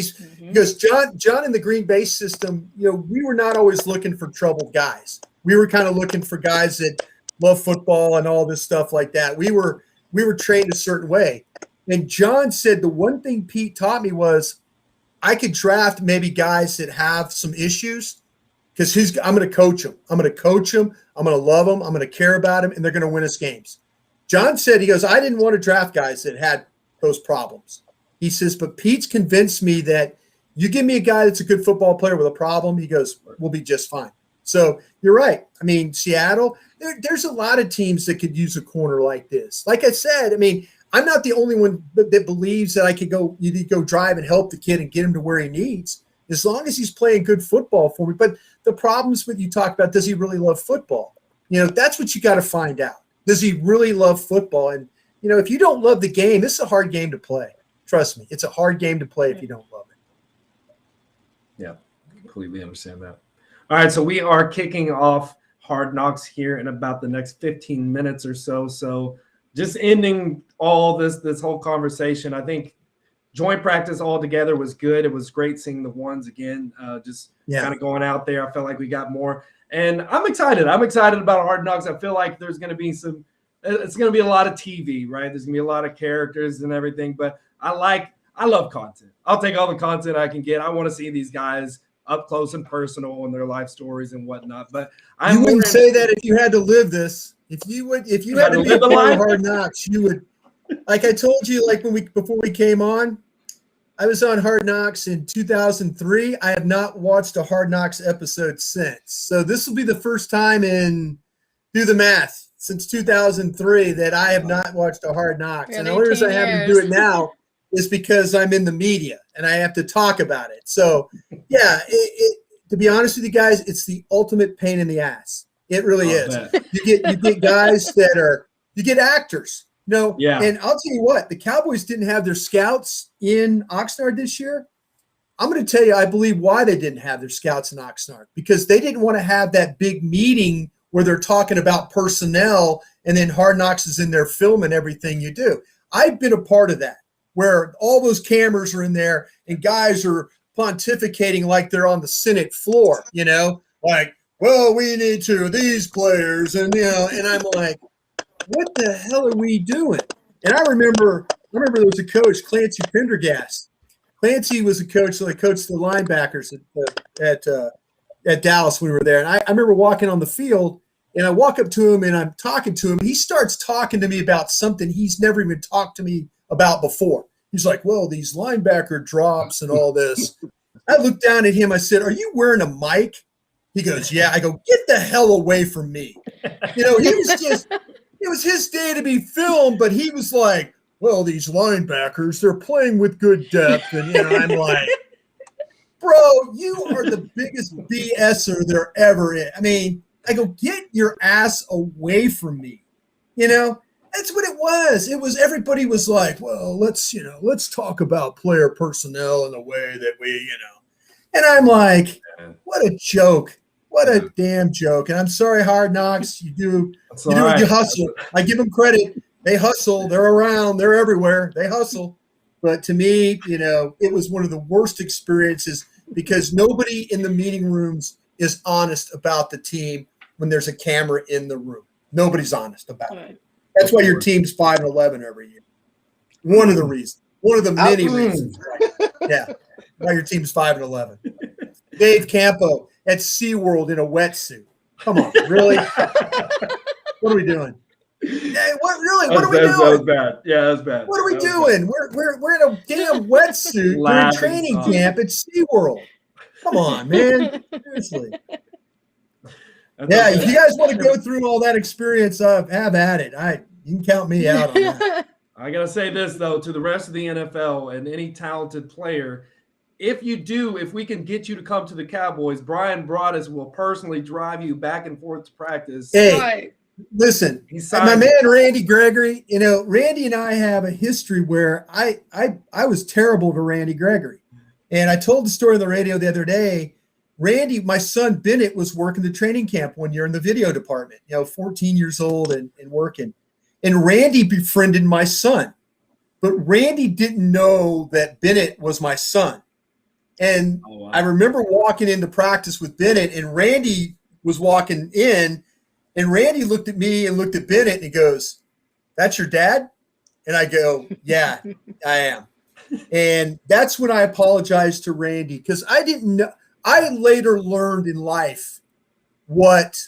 John in the Green Bay system, we were not always looking for troubled guys. We were kind of looking for guys that love football and all this stuff like that. We were trained a certain way. And John said the one thing Pete taught me was I could draft maybe guys that have some issues because I'm going to coach them. I'm going to coach them. I'm going to love them. I'm going to care about them, and they're going to win us games. John said, he goes, I didn't want to draft guys that had those problems. He says, but Pete's convinced me that you give me a guy that's a good football player with a problem, he goes, we'll be just fine. So you're right. I mean, Seattle, there's a lot of teams that could use a corner like this. Like I said, I mean, I'm not the only one that believes that you need to go drive and help the kid and get him to where he needs, as long as he's playing good football for me. But the problems with you talk about, does he really love football? That's what you got to find out. Does he really love football? And, if you don't love the game, this is a hard game to play. Trust me, it's a hard game to play if you don't love it. Yeah, completely understand that. All right, so we are kicking off Hard Knocks here in about the next 15 minutes or so. So just ending all this whole conversation, I think joint practice all together was good. It was great seeing the ones again, kind of going out there. I felt like we got more. And I'm excited. I'm excited about Hard Knocks. I feel like there's going to be it's going to be a lot of TV, right? There's going to be a lot of characters and everything. But I love content. I'll take all the content I can get. I want to see these guys up close and personal and their life stories and whatnot. But you wouldn't say that if you had to live this. If you had to be a part of Hard Knocks, you would. Like I told you, before we came on, I was on Hard Knocks in 2003. I have not watched a Hard Knocks episode since. So this will be the first time do the math, since 2003 that I have not watched a Hard Knocks. And the only reason I have to do it now is because I'm in the media and I have to talk about it. So, yeah, to be honest with you guys, it's the ultimate pain in the ass. It really is. You get guys you get actors. And I'll tell you what, the Cowboys didn't have their scouts in Oxnard this year. I'm going to tell you, I believe why they didn't have their scouts in Oxnard, because they didn't want to have that big meeting where they're talking about personnel and then Hard Knocks is in there filming everything you do. I've been a part of that, where all those cameras are in there and guys are pontificating like they're on the Senate floor, like, well, we need these players. And, and I'm like, what the hell are we doing? And I remember there was a coach, Clancy Pendergast. Clancy was a coach that coached the linebackers at Dallas when we were there. And I remember walking on the field, And I walk up to him and I'm talking to him. And he starts talking to me about something he's never even talked to me about before. He's like, well, these linebacker drops and all this. I looked down at him. I said, are you wearing a mic? He goes, yeah. I go, get the hell away from me. He was just, it was his day to be filmed, but he was like, well, these linebackers, they're playing with good depth. And, I'm like, bro, you are the biggest BSer there ever is. I mean, I go, get your ass away from me. That's what it was. It was, everybody was like, well, let's talk about player personnel in the way that we, and I'm like, what a joke. What a damn joke. And I'm sorry, Hard Knocks. You hustle. I give them credit. They hustle. They're around. They're everywhere. They hustle. But to me, it was one of the worst experiences because nobody in the meeting rooms is honest about the team when there's a camera in the room. Nobody's honest about it. That's why your team's 5-11 every year. One of the reasons. One of the many reasons. Right? Yeah. Why your team's 5-11. Dave Campo at SeaWorld in a wetsuit. Come on, really? What are we doing? Hey, what are we doing? That was bad. Yeah, that was bad. What are we doing? We're in a damn wetsuit during training camp at SeaWorld. Come on, man. Seriously. If you guys want to go through all that experience, have at it. You can count me out on that. I got to say this, though, to the rest of the NFL and any talented player, if we can get you to come to the Cowboys, Brian Broaddus will personally drive you back and forth to practice. Hey, listen, my man Randy Gregory, Randy and I have a history where I was terrible to Randy Gregory. And I told the story on the radio the other day. Randy, my son Bennett, was working the training camp one year in the video department, 14 years old and working. And Randy befriended my son. But Randy didn't know that Bennett was my son. And I remember walking into practice with Bennett, and Randy was walking in, and Randy looked at me and looked at Bennett, and he goes, "That's your dad?" And I go, "Yeah, I am." And that's when I apologized to Randy because I didn't know. I later learned in life what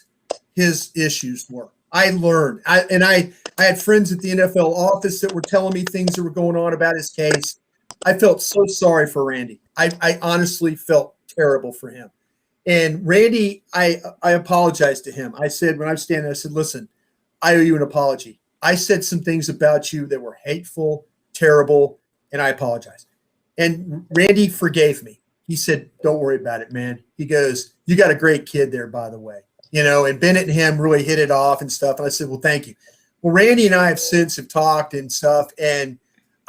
his issues were. I learned. I had friends at the NFL office that were telling me things that were going on about his case. I felt so sorry for Randy. I honestly felt terrible for him. And Randy, I apologized to him. I said, when I was standing, I said, listen, I owe you an apology. I said some things about you that were hateful, terrible, and I apologize. And Randy forgave me. He said, don't worry about it, man. He goes, you got a great kid there, by the way. And Bennett and him really hit it off and stuff. And I said, well, thank you. Well, Randy and I have since talked and stuff. And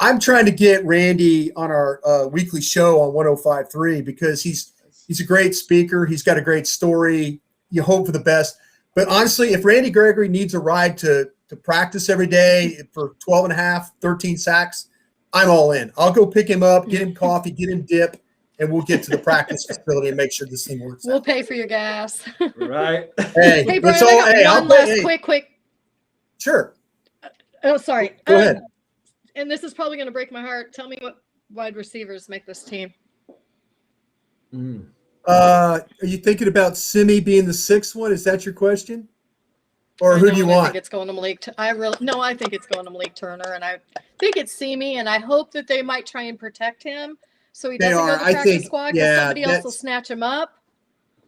I'm trying to get Randy on our weekly show on 105.3 because he's a great speaker. He's got a great story. You hope for the best. But honestly, if Randy Gregory needs a ride to practice every day for 12 and a half, 13 sacks, I'm all in. I'll go pick him up, get him coffee, get him dip, and we'll get to the practice facility and make sure this thing works out. We'll pay for your gas. Right. Hey, Brian, I got one last quick. Sure. Oh, sorry. Go ahead. And this is probably going to break my heart. Tell me what wide receivers make this team. Are you thinking about Simi being the sixth one? Is that your question? Or who do you want? I think it's going to Malik. I think it's going to Malik Turner, and I think it's Simi, and I hope that they might try and protect him so he doesn't go to the practice squad because somebody else will snatch him up.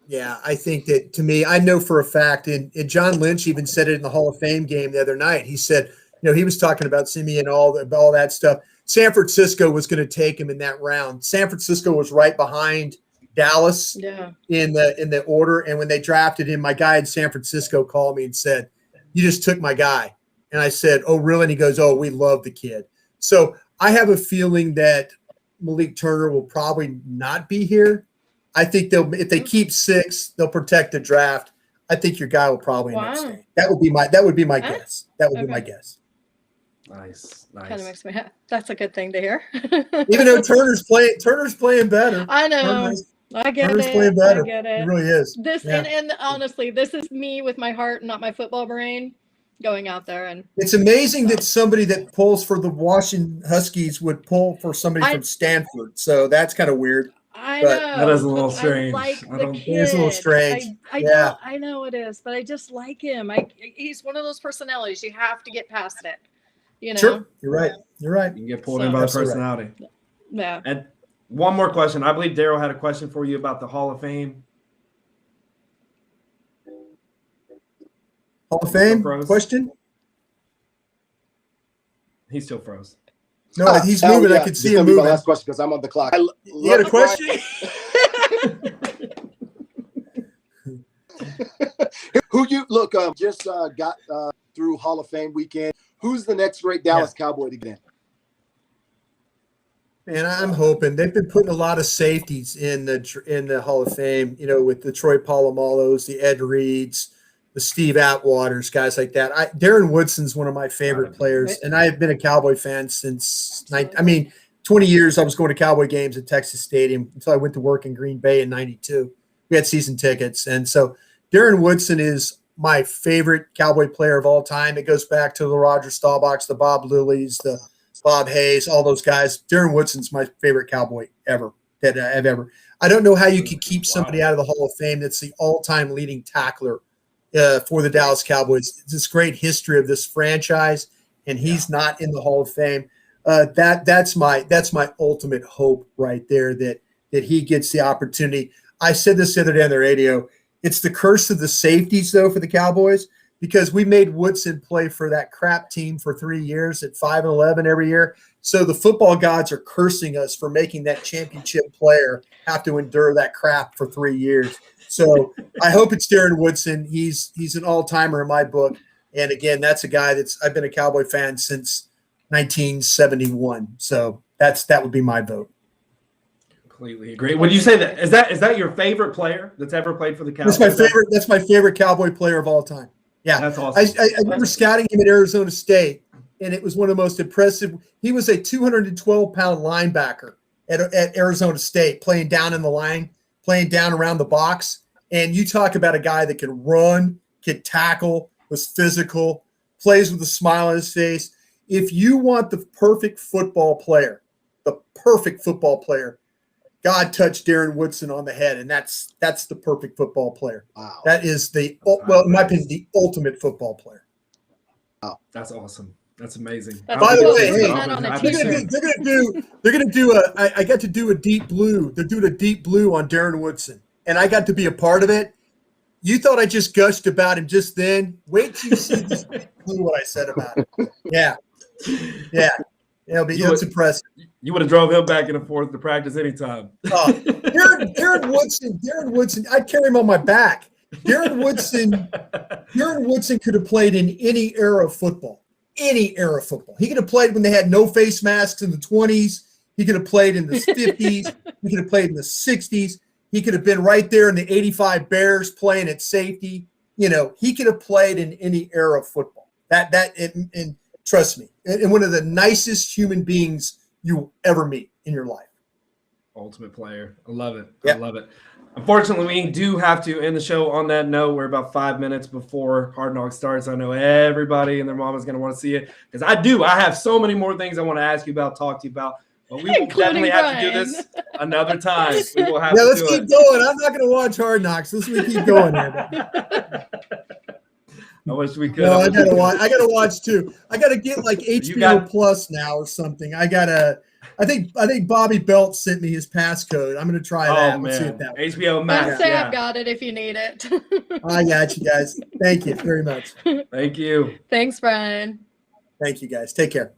Yeah, I think that, to me, I know for a fact, and John Lynch even said it in the Hall of Fame game the other night. He said, he was talking about Simi and all that stuff. San Francisco was going to take him in that round. San Francisco was right behind Dallas in the order. And when they drafted him, my guy in San Francisco called me and said, you just took my guy. And I said, oh, really? And he goes, oh, we love the kid. So I have a feeling that Malik Turner will probably not be here. I think if they keep 6, they'll protect the draft. I think your guy will probably end up staying. That would be my guess. That would be my guess. Nice. Kind of makes me happy. That's a good thing to hear. Even though Turner's playing better. I know. I get Turner's it. playing better. I get it. He really is. And honestly, this is me with my heart, not my football brain, going out there. And it's amazing that somebody that pulls for the Washington Huskies would pull for somebody from Stanford. So that's kind of weird. I But know. that is a little but strange. I like I the don't- It is a little kid. strange. I Yeah. don't. I know it is, but I just like him. He's one of those personalities. You have to get past it. You know. Sure, you're right. You're right. You can get pulled in by the Absolutely right. personality. Yeah. And one more question. I believe Daryl had a question for you about the Hall of Fame. Hall of Fame Froze. question? He still froze. No, he's moving. I could see him My moving. last question because I'm on the clock. You got a question? Who you look? Just got through Hall of Fame weekend. Who's the next great Dallas Cowboy to get in? And I'm hoping they've been putting a lot of safeties in the Hall of Fame. You know, with the Troy Polamalos, the Ed Reeds, the Steve Atwaters, guys like that. Darren Woodson's one of my favorite players, and I have been a Cowboy fan since 20 years. I was going to Cowboy games at Texas Stadium until I went to work in Green Bay in '92. We had season tickets, and so Darren Woodson is my favorite Cowboy player of all time. It goes back to the Roger Staubachs, the Bob Lillies, the Bob Hayes, all those guys. Darren Woodson's my favorite Cowboy ever that I've ever. I don't know how you could keep somebody out of the Hall of Fame that's the all-time leading tackler for the Dallas Cowboys. It's this great history of this franchise, and he's not in the Hall of Fame. That's my ultimate hope right there, that he gets the opportunity. I said this the other day on the radio. It's the curse of the safeties, though, for the Cowboys, because we made Woodson play for that crap team for 3 years at 5-11 every year. So the football gods are cursing us for making that championship player have to endure that crap for 3 years. So I hope it's Darren Woodson. He's an all-timer in my book. And again, that's a guy I've been a Cowboy fan since 1971. So that would be my vote. Completely agree. Would you say that is that your favorite player that's ever played for the Cowboys? That's my favorite Cowboy player of all time. Yeah, that's awesome. I remember scouting him at Arizona State, and it was one of the most impressive. He was a 212-pound linebacker at Arizona State, playing down in the line, playing down around the box. And you talk about a guy that can run, can tackle, was physical, plays with a smile on his face. If you want the perfect football player, God touched Darren Woodson on the head, and that's the perfect football player. Wow. That is in my opinion, the ultimate football player. Wow. That's awesome. That's amazing. By the way, they're gonna do I got to do a deep blue. They're doing a deep blue on Darren Woodson, and I got to be a part of it. You thought I just gushed about him just then? Wait till you see this deep blue. What I said about him. Yeah. It's impressive. You would have drove him back and forth to practice anytime. Darren Woodson, I'd carry him on my back. Darren Woodson could have played in any era of football. Any era of football. He could have played when they had no face masks in the 20s. He could have played in the 50s. He could have played in the 60s. He could have been right there in the 85 Bears playing at safety. You know, he could have played in any era of football. And trust me, and one of the nicest human beings you will ever meet in your life. Ultimate player. I love it. Yep. I love it. Unfortunately, we do have to end the show on that note. We're about 5 minutes before Hard Knocks starts. I know everybody and their mom is going to want to see it because I have so many more things I want to ask you about, talk to you about. But we will definitely have to do this another time. We will have let's keep going. I'm not going to watch Hard Knocks. Let's keep going here. I wish we could. No, I gotta watch too. I gotta get like HBO Plus now or something. I think Bobby Belt sent me his passcode. I'm gonna try that. Man. Let's see if that works. HBO Max. I've got it if you need it. I got you guys. Thank you very much. Thank you. Thanks, Bryan. Thank you guys. Take care.